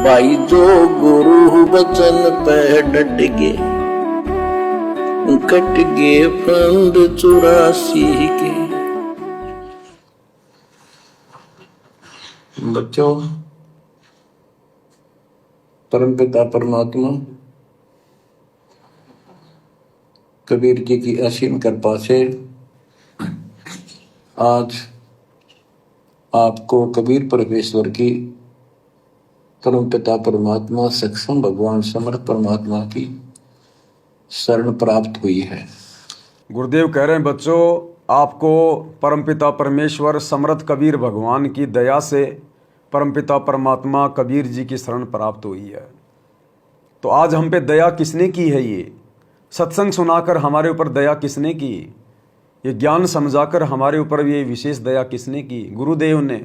भाई जो गुरु बचन पे डट गए, कट गए फंद 84 के। बच्चों, परमपिता परमात्मा कबीर जी की असीम कृपा से आज आपको कबीर परमेश्वर की, परमपिता परमात्मा सक्षम भगवान समर्थ परमात्मा की शरण प्राप्त हुई है। गुरुदेव कह रहे हैं बच्चों, आपको परमपिता परमेश्वर समर्थ कबीर भगवान की दया से परमपिता परमात्मा कबीर जी की शरण प्राप्त हुई है। तो आज हम पे दया किसने की है? ये सत्संग सुनाकर हमारे ऊपर दया किसने की? ये ज्ञान समझाकर हमारे ऊपर ये विशेष दया किसने की? गुरुदेव ने।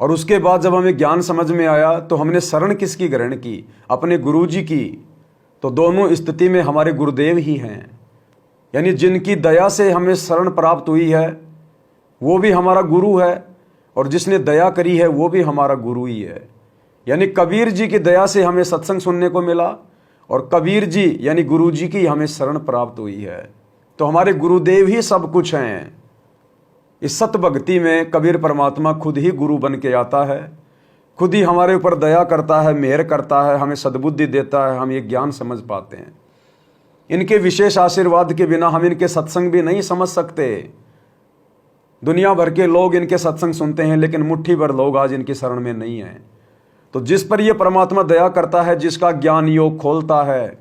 और उसके बाद जब हमें ज्ञान समझ में आया तो हमने शरण किसकी ग्रहण की? अपने गुरु जी की। तो दोनों स्थिति में हमारे गुरुदेव ही हैं, यानी जिनकी दया से हमें शरण प्राप्त हुई है वो भी हमारा गुरु है, और जिसने दया करी है वो भी हमारा गुरु ही है। यानी कबीर जी की दया से हमें सत्संग सुनने को मिला, और कबीर जी यानी गुरु जी की हमें शरण प्राप्त हुई है। तो हमारे गुरुदेव ही सब कुछ हैं। इस सत भक्ति में कबीर परमात्मा खुद ही गुरु बन के आता है, खुद ही हमारे ऊपर दया करता है, मेहर करता है, हमें सद्बुद्धि देता है, हम ये ज्ञान समझ पाते हैं। इनके विशेष आशीर्वाद के बिना हम इनके सत्संग भी नहीं समझ सकते। दुनिया भर के लोग इनके सत्संग सुनते हैं, लेकिन मुट्ठी भर लोग आज इनकी शरण में नहीं हैं। तो जिस पर ये परमात्मा दया करता है, जिसका ज्ञान योग खोलता है,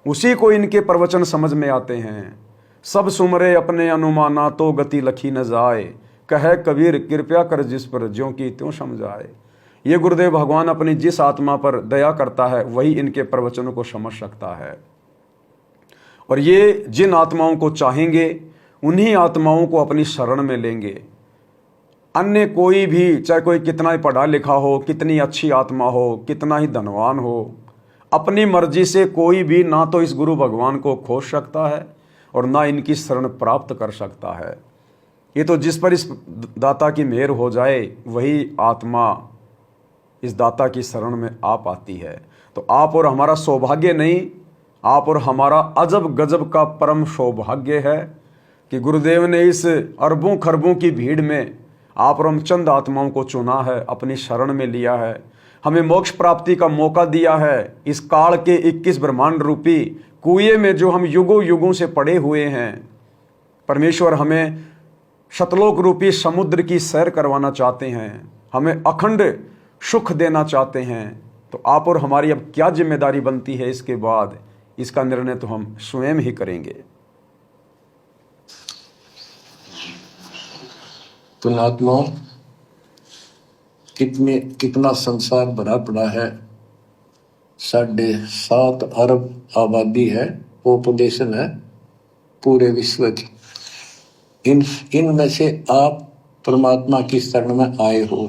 उसी को इनके प्रवचन समझ में आते हैं। सब सुमरे अपने अनुमाना तो गति लखी न जाए, कहे कबीर कृपया कर जिस पर ज्यों की त्यों समझाए। ये गुरुदेव भगवान अपनी जिस आत्मा पर दया करता है वही इनके प्रवचनों को समझ सकता है। और ये जिन आत्माओं को चाहेंगे उन्हीं आत्माओं को अपनी शरण में लेंगे। अन्य कोई भी, चाहे कोई कितना ही पढ़ा लिखा हो, कितनी अच्छी आत्मा हो, कितना ही धनवान हो, अपनी मर्जी से कोई भी ना तो इस गुरु भगवान को खोज सकता है और ना इनकी शरण प्राप्त कर सकता है। ये तो जिस पर इस दाता की मेहर हो जाए वही आत्मा इस दाता की शरण में आ पाती है। तो आप और हमारा सौभाग्य नहीं, आप और हमारा अजब गजब का परम सौभाग्य है कि गुरुदेव ने इस अरबों खरबों की भीड़ में आप और हम चंद आत्माओं को चुना है, अपनी शरण में लिया है, हमें मोक्ष प्राप्ति का मौका दिया है। इस काल के 21 ब्रह्मांड रूपी कुएं में जो हम युगों युगों से पड़े हुए हैं, परमेश्वर हमें शतलोक रूपी समुद्र की सैर करवाना चाहते हैं, हमें अखंड सुख देना चाहते हैं। तो आप और हमारी अब क्या जिम्मेदारी बनती है इसके बाद, इसका निर्णय तो हम स्वयं ही करेंगे। पुण्यात्माओं, कितना संसार भरा पड़ा है। 7.5 अरब आबादी है, पॉपुलेशन है पूरे विश्व की। इनमें से आप परमात्मा की शरण में आए हो।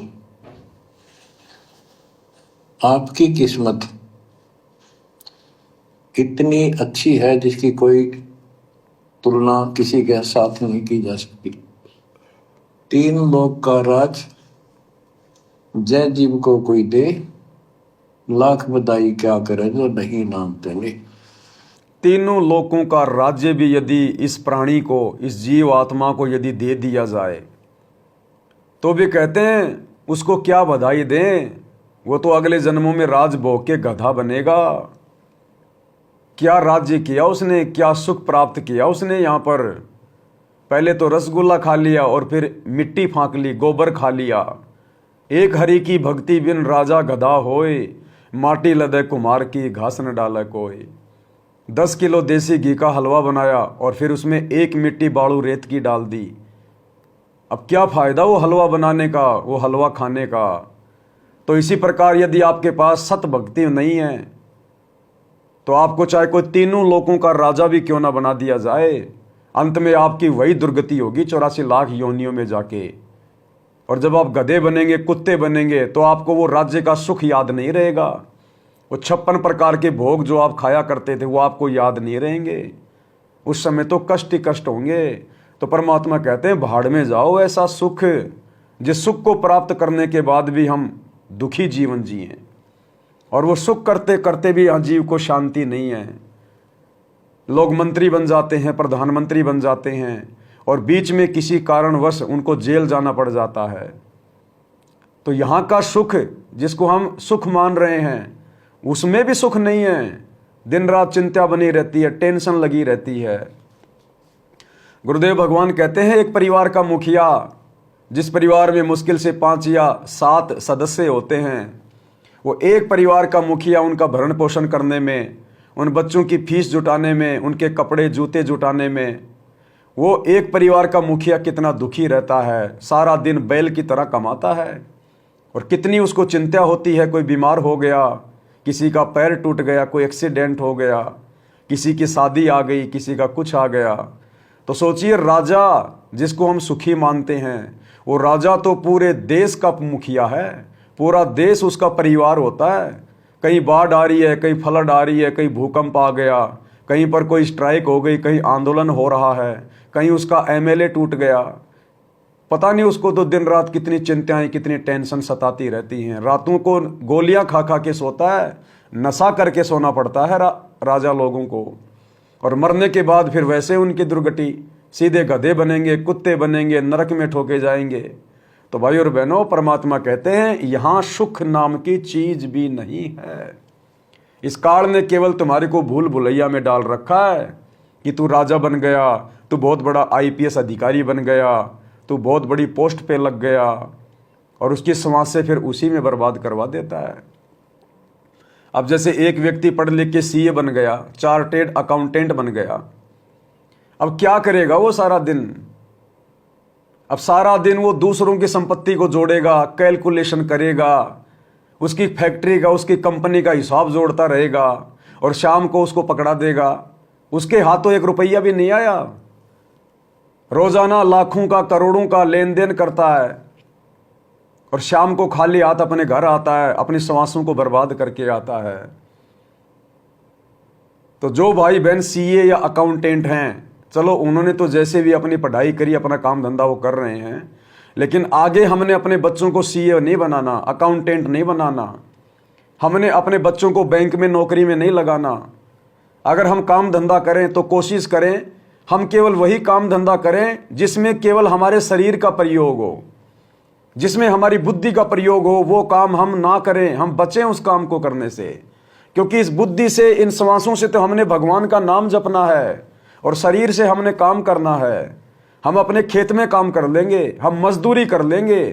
आपकी किस्मत इतनी अच्छी है जिसकी कोई तुलना किसी के साथ नहीं की जा सकती। 3 लोक का राज जय जीव को कोई दे, लाख बधाई क्या करे जो नहीं नाम तेने। तीनों लोकों का राज्य भी यदि इस प्राणी को, इस जीव आत्मा को यदि दे दिया जाए तो भी कहते हैं उसको क्या बधाई दें, वो तो अगले जन्मों में राज भोग के गधा बनेगा। क्या राज्य किया उसने, क्या सुख प्राप्त किया उसने। यहाँ पर पहले तो रसगुल्ला खा लिया और फिर मिट्टी फांक ली, गोबर खा लिया। एक हरि की भक्ति बिन राजा गधा होए, माटी लदे कुमार की घास न डाले कोई। 10 किलो देसी घी का हलवा बनाया और फिर उसमें 1 मिट्टी बाड़ू रेत की डाल दी। अब क्या फायदा वो हलवा बनाने का, वो हलवा खाने का। तो इसी प्रकार यदि आपके पास सत भक्ति नहीं है तो आपको चाहे कोई तीनों लोकों का राजा भी क्यों ना बना दिया जाए, अंत में आपकी वही दुर्गति होगी 84 लाख योनियों में जाके। और जब आप गधे बनेंगे, कुत्ते बनेंगे, तो आपको वो राज्य का सुख याद नहीं रहेगा। वो 56 प्रकार के भोग जो आप खाया करते थे वो आपको याद नहीं रहेंगे। उस समय तो कष्ट ही कष्ट होंगे। तो परमात्मा कहते हैं भाड़ में जाओ ऐसा सुख, जिस सुख को प्राप्त करने के बाद भी हम दुखी जीवन जिए। और वो सुख करते करते भी यहाँ जीव को शांति नहीं है। लोग मंत्री बन जाते हैं, प्रधानमंत्री बन जाते हैं, और बीच में किसी कारणवश उनको जेल जाना पड़ जाता है। तो यहाँ का सुख जिसको हम सुख मान रहे हैं, उसमें भी सुख नहीं है। दिन रात चिंता बनी रहती है, टेंशन लगी रहती है। गुरुदेव भगवान कहते हैं, एक परिवार का मुखिया, जिस परिवार में मुश्किल से 5 या 7 सदस्य होते हैं, वो एक परिवार का मुखिया उनका भरण पोषण करने में, उन बच्चों की फीस जुटाने में, उनके कपड़े जूते जुटाने में, वो एक परिवार का मुखिया कितना दुखी रहता है। सारा दिन बैल की तरह कमाता है और कितनी उसको चिंता होती है। कोई बीमार हो गया, किसी का पैर टूट गया, कोई एक्सीडेंट हो गया, किसी की शादी आ गई, किसी का कुछ आ गया। तो सोचिए, राजा जिसको हम सुखी मानते हैं, वो राजा तो पूरे देश का मुखिया है, पूरा देश उसका परिवार होता है। कहीं बाढ़ आ रही है, कहीं फ्लड आ रही है, कहीं भूकंप आ गया, कहीं पर कोई स्ट्राइक हो गई, कहीं आंदोलन हो रहा है, कहीं उसका एमएलए टूट गया, पता नहीं उसको तो दिन रात कितनी चिंताएं, कितनी टेंशन सताती रहती हैं। रातों को गोलियां खा खा के सोता है, नशा करके सोना पड़ता है राजा लोगों को। और मरने के बाद फिर वैसे उनकी दुर्गति, सीधे गधे बनेंगे, कुत्ते बनेंगे, नरक में ठोके जाएंगे। तो भाई और बहनों, परमात्मा कहते हैं, यहाँ सुख नाम की चीज भी नहीं है। इस काल ने केवल तुम्हारे को भूल भुलैया में डाल रखा है कि तू राजा बन गया, तू बहुत बड़ा आईपीएस अधिकारी बन गया, तू बहुत बड़ी पोस्ट पे लग गया, और उसकी समाज से फिर उसी में बर्बाद करवा देता है। अब जैसे एक व्यक्ति पढ़ लिख के सीए बन गया, चार्टेड अकाउंटेंट बन गया, अब क्या करेगा वो सारा दिन? अब सारा दिन वो दूसरों की संपत्ति को जोड़ेगा, कैलकुलेशन करेगा, उसकी फैक्ट्री का, उसकी कंपनी का हिसाब जोड़ता रहेगा, और शाम को उसको पकड़ा देगा। उसके हाथों 1 रुपया भी नहीं आया, रोजाना लाखों का, करोड़ों का लेन देन करता है, और शाम को खाली हाथ अपने घर आता है, अपनी श्वासों को बर्बाद करके आता है। तो जो भाई बहन सीए या अकाउंटेंट हैं, चलो उन्होंने तो जैसे भी अपनी पढ़ाई करी, अपना काम धंधा वो कर रहे हैं, लेकिन आगे हमने अपने बच्चों को सीए नहीं बनाना, अकाउंटेंट नहीं बनाना, हमने अपने बच्चों को बैंक में नौकरी में नहीं लगाना। अगर हम काम धंधा करें तो कोशिश करें हम केवल वही काम धंधा करें जिसमें केवल हमारे शरीर का प्रयोग हो, जिसमें हमारी बुद्धि का प्रयोग हो। वो काम हम ना करें, हम बचें उस काम को करने से, क्योंकि इस बुद्धि से, इन श्वासों से तो हमने भगवान का नाम जपना है, और शरीर से हमने काम करना है। हम अपने खेत में काम कर लेंगे, हम मजदूरी कर लेंगे,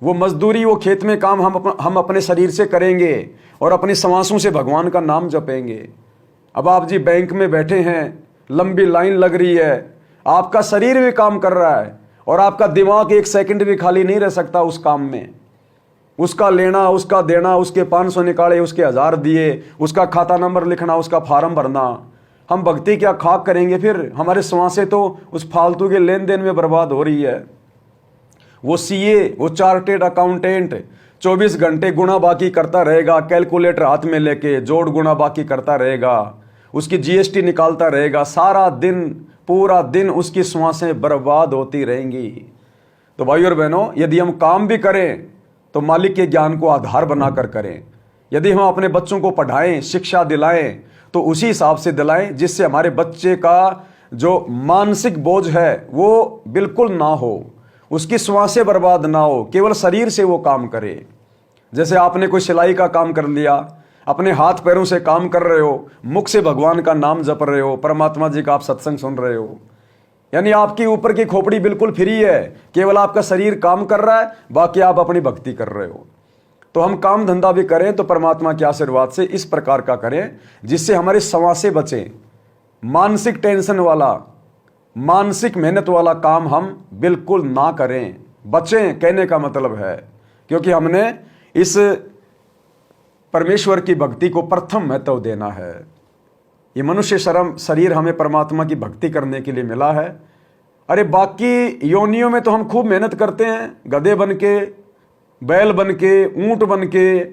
वो मजदूरी, वो खेत में काम हम अपने शरीर से करेंगे, और अपनी श्वासों से भगवान का नाम जपेंगे। अब आप जी बैंक में बैठे हैं, लंबी लाइन लग रही है, आपका शरीर भी काम कर रहा है, और आपका दिमाग 1 सेकंड भी खाली नहीं रह सकता उस काम में। उसका लेना, उसका देना, उसके 500 निकाले, उसके 1000 दिए, उसका खाता नंबर लिखना, उसका फार्म भरना। हम भक्ति क्या खाक करेंगे फिर? हमारे श्वासें तो उस फालतू के लेन देन में बर्बाद हो रही है। वो सीए, वो चार्टेड अकाउंटेंट 24 घंटे गुणा बाकी करता रहेगा, कैलकुलेटर हाथ में लेके जोड़ गुणा बाकी करता रहेगा, उसकी जीएसटी निकालता रहेगा, सारा दिन, पूरा दिन उसकी श्वासें बर्बाद होती रहेंगी। तो भाई और बहनों, यदि हम काम भी करें तो मालिक के ज्ञान को आधार बनाकर करें। यदि हम अपने बच्चों को पढ़ाएं, शिक्षा दिलाएं, तो उसी हिसाब से दिलाएं जिससे हमारे बच्चे का जो मानसिक बोझ है वो बिल्कुल ना हो, उसकी श्वासें बर्बाद ना हो, केवल शरीर से वो काम करे। जैसे आपने कोई सिलाई का काम कर लिया, अपने हाथ पैरों से काम कर रहे हो, मुख से भगवान का नाम जप रहे हो, परमात्मा जी का आप सत्संग सुन रहे हो, यानी आपकी ऊपर की खोपड़ी बिल्कुल फ्री है, केवल आपका शरीर काम कर रहा है, बाकी आप अपनी भक्ति कर रहे हो। तो हम काम धंधा भी करें तो परमात्मा के आशीर्वाद से इस प्रकार का करें जिससे हमारे श्वासें बचें। मानसिक टेंशन वाला, मानसिक मेहनत वाला काम हम बिल्कुल ना करें, बचें, कहने का मतलब है, क्योंकि हमने इस परमेश्वर की भक्ति को प्रथम महत्व देना है। ये मनुष्य शरीर हमें परमात्मा की भक्ति करने के लिए मिला है। अरे बाकी योनियों में तो हम खूब मेहनत करते हैं, गधे बन के, बैल बन के, ऊंट बन के,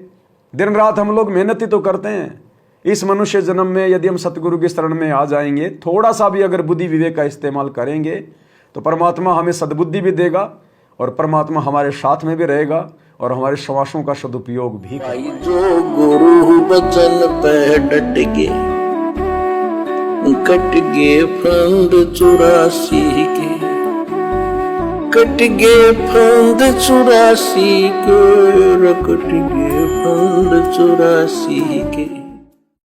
दिन रात हम लोग मेहनत ही तो करते हैं। इस मनुष्य जन्म में यदि हम सतगुरु की शरण में आ जाएंगे, थोड़ा सा भी अगर बुद्धि विवेक का इस्तेमाल करेंगे, तो परमात्मा हमें सद्बुद्धि भी देगा, और परमात्मा हमारे साथ में भी रहेगा, और हमारे श्वासों का सदुपयोग भी कर भाई जो गुरु बचन पे डट के कट गे फंद 84 के, कट गे फंद 84 के, कट गे फंद 84 के।